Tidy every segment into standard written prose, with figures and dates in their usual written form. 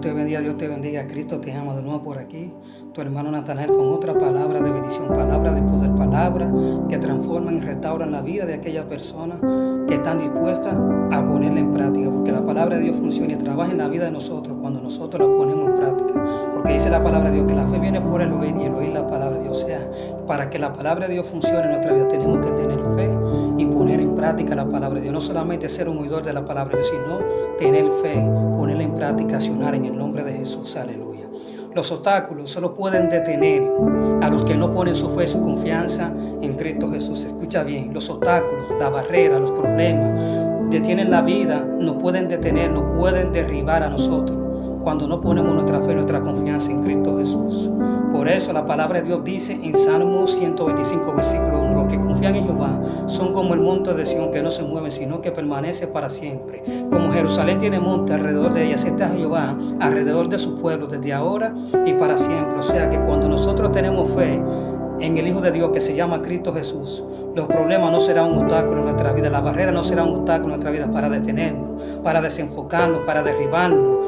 Dios te bendiga. Cristo te ama de nuevo por aquí. Tu hermano Natanael con otra palabra de bendición, palabra de poder, palabra que transforman y restauran la vida de aquellas personas que están dispuestas a ponerla en práctica, porque la palabra de Dios funciona y trabaja en la vida de nosotros cuando nosotros la ponemos en práctica, porque dice la palabra de Dios que la fe viene por el oír y el oír la palabra de Dios. O sea, para que la palabra de Dios funcione en nuestra vida tenemos que tener fe y poner en práctica la palabra de Dios, no solamente ser un oidor de la palabra de Dios, sino tener fe, ponerla en práctica, accionar en el nombre de Jesús. Aleluya. Los obstáculos solo pueden detener a los que no ponen su fe y su confianza en Cristo Jesús. Escucha bien, los obstáculos, la barrera, los problemas detienen la vida, no pueden detener, no pueden derribar a nosotros cuando no ponemos nuestra fe y nuestra confianza en Cristo Jesús. Por eso la palabra de Dios dice en Salmo 125, versículo 1, los que confían en Jehová son como el monte de Sión que no se mueve, sino que permanece para siempre. Como Jerusalén tiene monte alrededor de ella, así está Jehová alrededor de su pueblo, desde ahora y para siempre. O sea que cuando nosotros tenemos fe en el Hijo de Dios que se llama Cristo Jesús, los problemas no serán un obstáculo en nuestra vida, la barrera no será un obstáculo en nuestra vida para detenernos, para desenfocarnos, para derribarnos.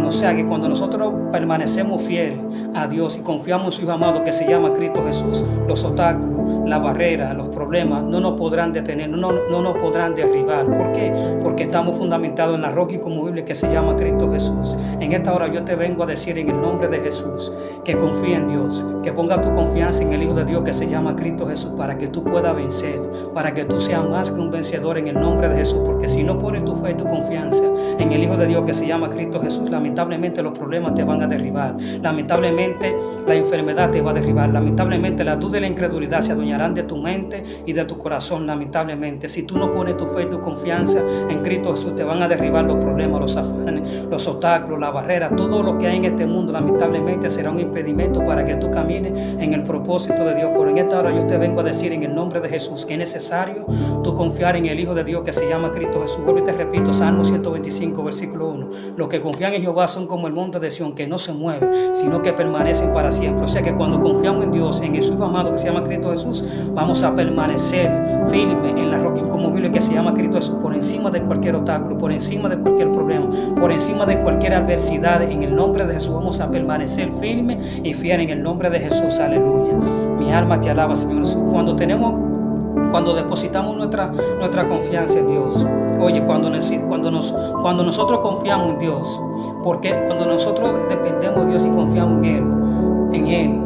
O sea que cuando nosotros permanecemos fieles a Dios y confiamos en su Hijo amado que se llama Cristo Jesús, los obstáculos, la barrera, los problemas no nos podrán detener, no nos podrán derribar. ¿Por qué? Porque estamos fundamentados en la roca inconmovible que se llama Cristo Jesús. En esta hora yo te vengo a decir en el nombre de Jesús que confíe en Dios, que ponga tu confianza en el Hijo de Dios que se llama Cristo Jesús para que tú puedas vencer, para que tú seas más que un vencedor en el nombre de Jesús. Porque si no pones tu fe y tu confianza en el Hijo de Dios que se llama Cristo Jesús, lamentablemente los problemas te van a derribar, lamentablemente la enfermedad te va a derribar, lamentablemente la duda y la incredulidad se adueñarán de tu mente y de tu corazón. Lamentablemente, si tú no pones tu fe y tu confianza en Cristo Jesús, te van a derribar los problemas, los afanes, los obstáculos, la barrera, todo lo que hay en este mundo lamentablemente será un impedimento para que tú camines en el propósito de Dios. Por en esta hora yo te vengo a decir en el nombre de Jesús que es necesario tú confiar en el Hijo de Dios que se llama Cristo Jesús. Vuelvo y te repito, Salmo 125, versículo 1. Los que confían en Jehová son como el monte de Sión que no se mueve, sino que permanecen para siempre. O sea que cuando confiamos en Dios, en el Hijo amado que se llama Cristo Jesús, vamos a permanecer firmes en la roca inconmovible que se llama Cristo Jesús, por encima de cualquier obstáculo, por encima de cualquier problema, por encima de cualquier adversidad. En el nombre de Jesús vamos a permanecer firmes y fieles en el nombre de Jesús. Aleluya. Mi alma te alaba, Señor Jesús. Cuando depositamos nuestra confianza en Dios, oye, cuando nosotros confiamos en Dios, porque cuando nosotros dependemos de Dios y confiamos en Él,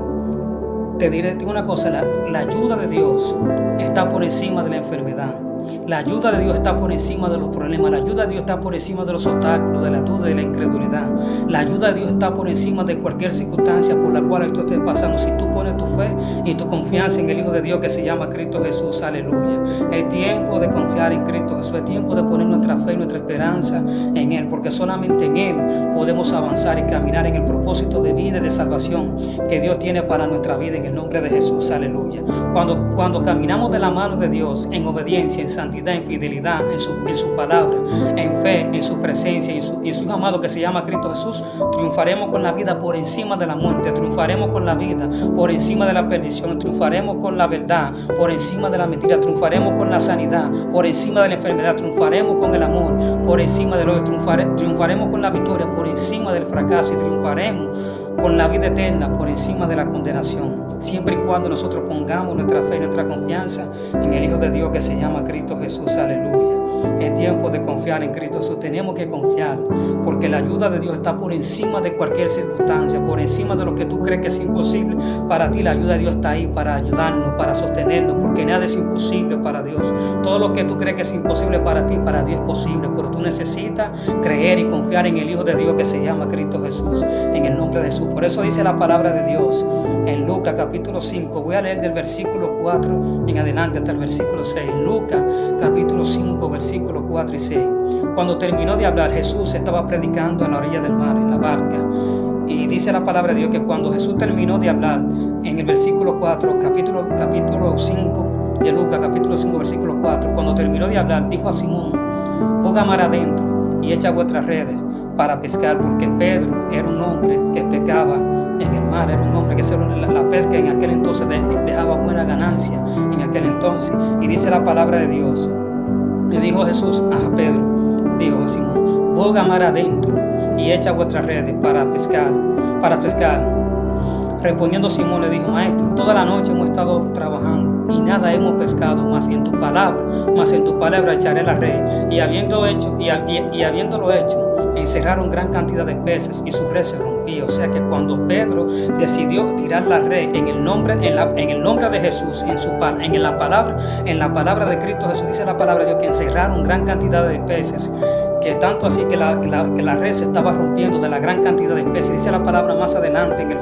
te diré una cosa, la ayuda de Dios está por encima de la enfermedad. La ayuda de Dios está por encima de los problemas. La ayuda de Dios está por encima de los obstáculos, de la duda y de la incredulidad. La ayuda de Dios está por encima de cualquier circunstancia por la cual tú estés pasando. Si tú pones tu fe y tu confianza en el Hijo de Dios que se llama Cristo Jesús, aleluya. Es tiempo de confiar en Cristo Jesús. Es tiempo de poner nuestra fe y nuestra esperanza en Él, porque solamente en Él podemos avanzar y caminar en el propósito de vida y de salvación que Dios tiene para nuestra vida en el nombre de Jesús, aleluya. Cuando caminamos de la mano de Dios en obediencia, en santidad, en fidelidad, en su palabra, en fe, en su presencia y en su Hijo amado que se llama Cristo Jesús, triunfaremos con la vida por encima de la muerte, triunfaremos con la vida por encima de la perdición, triunfaremos con la verdad por encima de la mentira, triunfaremos con la sanidad por encima de la enfermedad, triunfaremos con el amor por encima del odio, triunfaremos con la victoria por encima del fracaso y triunfaremos con la vida eterna por encima de la condenación, siempre y cuando nosotros pongamos nuestra fe y nuestra confianza en el Hijo de Dios que se llama Cristo Jesús, aleluya. Es tiempo de confiar en Cristo Jesús. Tenemos que confiar porque la ayuda de Dios está por encima de cualquier circunstancia, por encima de lo que tú crees que es imposible. Para ti la ayuda de Dios está ahí para ayudarnos, para sostenernos, porque nada es imposible para Dios. Todo lo que tú crees que es imposible para ti, para Dios es posible, pero tú necesitas creer y confiar en el Hijo de Dios que se llama Cristo Jesús, en el nombre de Jesús. Por eso dice la palabra de Dios en Lucas capítulo 5, voy a leer del versículo 4 en adelante hasta el versículo 6. Lucas capítulo 5, versículos 4 y 6. Cuando terminó de hablar, Jesús estaba predicando en la orilla del mar, en la barca. Y dice la palabra de Dios que cuando Jesús terminó de hablar, en el versículo 4, capítulo 5 de Lucas, capítulo 5, versículo 4, cuando terminó de hablar, dijo a Simón: boga mar adentro y echa vuestras redes para pescar, porque Pedro era un hombre que pescaba en el mar, era un hombre que la pesca en aquel entonces dejaba buena ganancia en aquel entonces. Y dice la palabra de Dios, le dijo Jesús a Pedro, dijo a Simón: boga mar adentro y echa vuestras redes para pescar. Respondiendo Simón le dijo: Maestro, toda la noche hemos estado trabajando y nada hemos pescado, mas en tu palabra echaré la red. Y habiéndolo hecho, encerraron gran cantidad de peces y su red se rompía. O sea que cuando Pedro decidió tirar la red en el nombre de Jesús, en la palabra de Cristo Jesús, dice la palabra de Dios que encerraron gran cantidad de peces, que tanto así que la red se estaba rompiendo de la gran cantidad de peces. Dice la palabra más adelante en el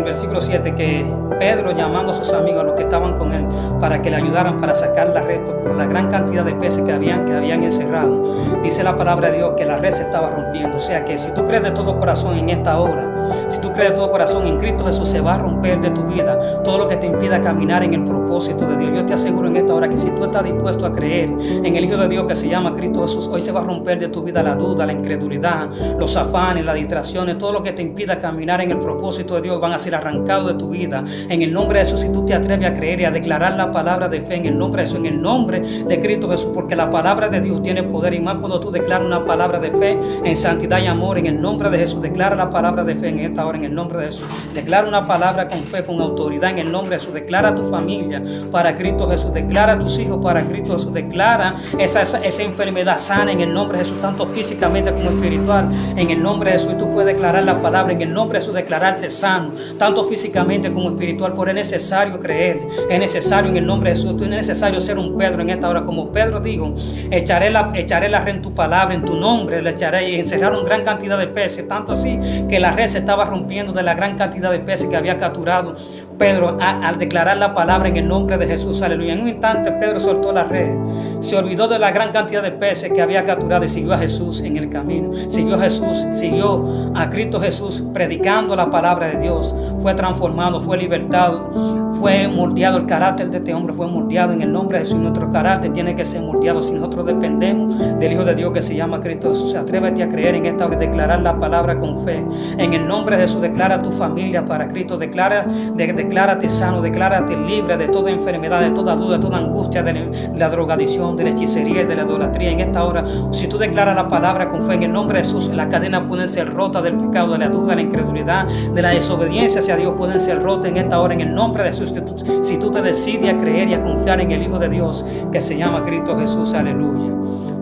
versículo 7 que Pedro, llamando a sus amigos, a los que estaban con él, para que le ayudaran para sacar la red por la gran cantidad de peces que habían encerrado, dice la palabra de Dios que la red se estaba rompiendo. O sea que si tú crees de todo corazón en esta hora, si tú crees de todo corazón en Cristo Jesús, se va a romper de tu vida todo lo que te impida caminar en el propósito de Dios. Yo te aseguro en esta hora que si tú estás dispuesto a creer en el Hijo de Dios que se llama Cristo Jesús, hoy se va a romper de tu vida la duda, la incredulidad, los afanes, las distracciones, todo lo que te impida caminar en el propósito de Dios van a ser arrancados de tu vida. En el nombre de Jesús, si tú te atreves a creer y a declarar la palabra de fe en el nombre de Jesús, en el nombre de Cristo Jesús, porque la palabra de Dios tiene poder, y más cuando tú declaras una palabra de fe en santidad y amor, en el nombre de Jesús. Declara la palabra de fe en esta hora, en el nombre de Jesús. Declara una palabra con fe, con autoridad, en el nombre de Jesús. Declara a tu familia para Cristo Jesús. Declara a tus hijos para Cristo Jesús. Declara esa enfermedad sana en el nombre de Jesús, tanto físicamente como espiritual, en el nombre de Jesús. Y tú puedes declarar la palabra en el nombre de Jesús, declararte sano, tanto físicamente como espiritual. Por es necesario creer, es necesario en el nombre de Jesús. Es necesario ser un Pedro en esta hora. Como Pedro dijo: echaré la red en tu palabra, en tu nombre le echaré. Y encerraron gran cantidad de peces, tanto así que la red se estaba rompiendo de la gran cantidad de peces que había capturado Pedro al declarar la palabra en el nombre de Jesús. Aleluya. En un instante Pedro soltó la red, se olvidó de la gran cantidad de peces que había capturado y siguió a Jesús en el camino. Siguió a Jesús, siguió a Cristo Jesús predicando la palabra de Dios. Fue transformado, fue libertado, fue moldeado. El carácter de este hombre fue moldeado en el nombre de Jesús. Nuestro carácter tiene que ser moldeado si nosotros dependemos del Hijo de Dios que se llama Cristo Jesús. Atrévete a creer en esta hora y declarar la palabra con fe. En el nombre de Jesús, declara a tu familia para Cristo. Declárate sano, declárate libre de toda enfermedad, de toda duda, de toda angustia, de la drogadicción, de la hechicería y de la idolatría. En esta hora, si tú declaras la palabra con fe en el nombre de Jesús, las cadenas pueden ser rotas del pecado, de la duda, de la incredulidad, de la desobediencia hacia Dios, pueden ser rotas en esta hora en el nombre de Jesús. Si tú te decides a creer y a confiar en el Hijo de Dios que se llama Cristo Jesús. Aleluya.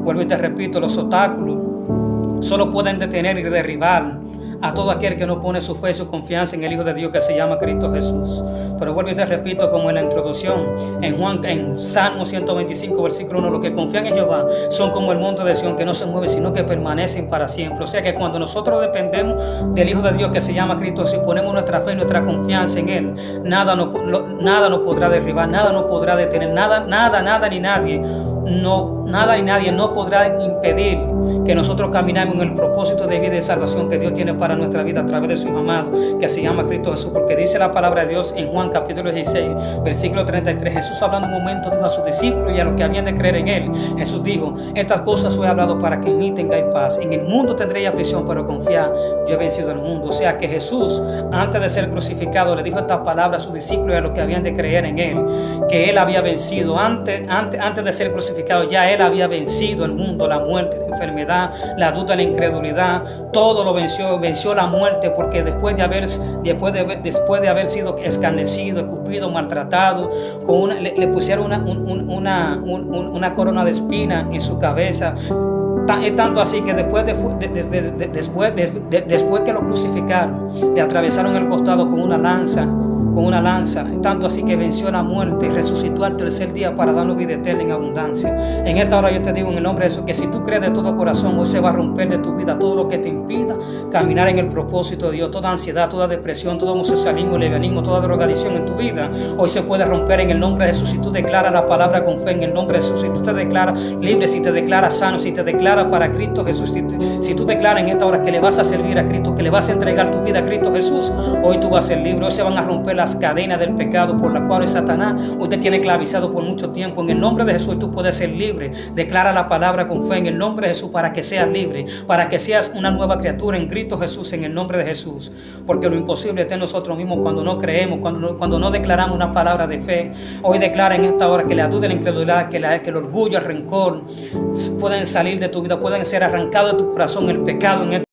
Vuelvo y te repito, los obstáculos solo pueden detener y derribar a todo aquel que no pone su fe y su confianza en el Hijo de Dios que se llama Cristo Jesús. Pero vuelvo y te repito, como en la introducción, en Salmo 125, versículo 1, los que confían en Jehová son como el monte de Sión, que no se mueve, sino que permanecen para siempre. O sea que cuando nosotros dependemos del Hijo de Dios que se llama Cristo Jesús, ponemos nuestra fe y nuestra confianza en Él, nada nos podrá derribar, nada nos podrá detener, nada ni nadie no podrá impedir que nosotros caminemos en el propósito de vida y de salvación que Dios tiene para nuestra vida a través de su Hijo amado que se llama Cristo Jesús. Porque dice la palabra de Dios en Juan capítulo 16, versículo 33, Jesús hablando un momento dijo a sus discípulos y a los que habían de creer en Él, Jesús dijo: estas cosas os he hablado para que en mí tengáis paz. En el mundo tendréis aflicción, pero confiad, yo he vencido el mundo. O sea que Jesús, antes de ser crucificado, le dijo estas palabras a sus discípulos y a los que habían de creer en Él, que Él había vencido. Antes de ser crucificado, ya Él había vencido el mundo, la muerte, la enfermedad, la duda, la incredulidad, todo lo venció la muerte, porque después de haber sido escarnecido, escupido, maltratado, le pusieron una corona de espina en su cabeza. Es tanto así que después que lo crucificaron, le atravesaron el costado con una lanza, tanto así que venció la muerte y resucitó al tercer día para darnos vida eterna en abundancia. En esta hora yo te digo en el nombre de Jesús que si tú crees de todo corazón, hoy se va a romper de tu vida todo lo que te impida caminar en el propósito de Dios. Toda ansiedad, toda depresión, todo homosexualismo, lesbianismo, toda drogadicción en tu vida, hoy se puede romper en el nombre de Jesús. Si tú declaras la palabra con fe en el nombre de Jesús, si tú te declaras libre, si te declaras sano, si te declaras para Cristo Jesús, si tú declaras en esta hora que le vas a servir a Cristo, que le vas a entregar tu vida a Cristo Jesús, hoy tú vas a ser libre. Hoy se van a romper las las cadenas del pecado por las cuales Satanás usted tiene esclavizado por mucho tiempo. En el nombre de Jesús tú puedes ser libre. Declara la palabra con fe en el nombre de Jesús para que seas libre, para que seas una nueva criatura en Cristo Jesús, en el nombre de Jesús. Porque lo imposible está en nosotros mismos cuando no creemos, cuando no declaramos una palabra de fe. Hoy declara en esta hora que la duda y la incredulidad, que el orgullo, el rencor pueden salir de tu vida, pueden ser arrancados de tu corazón, el pecado en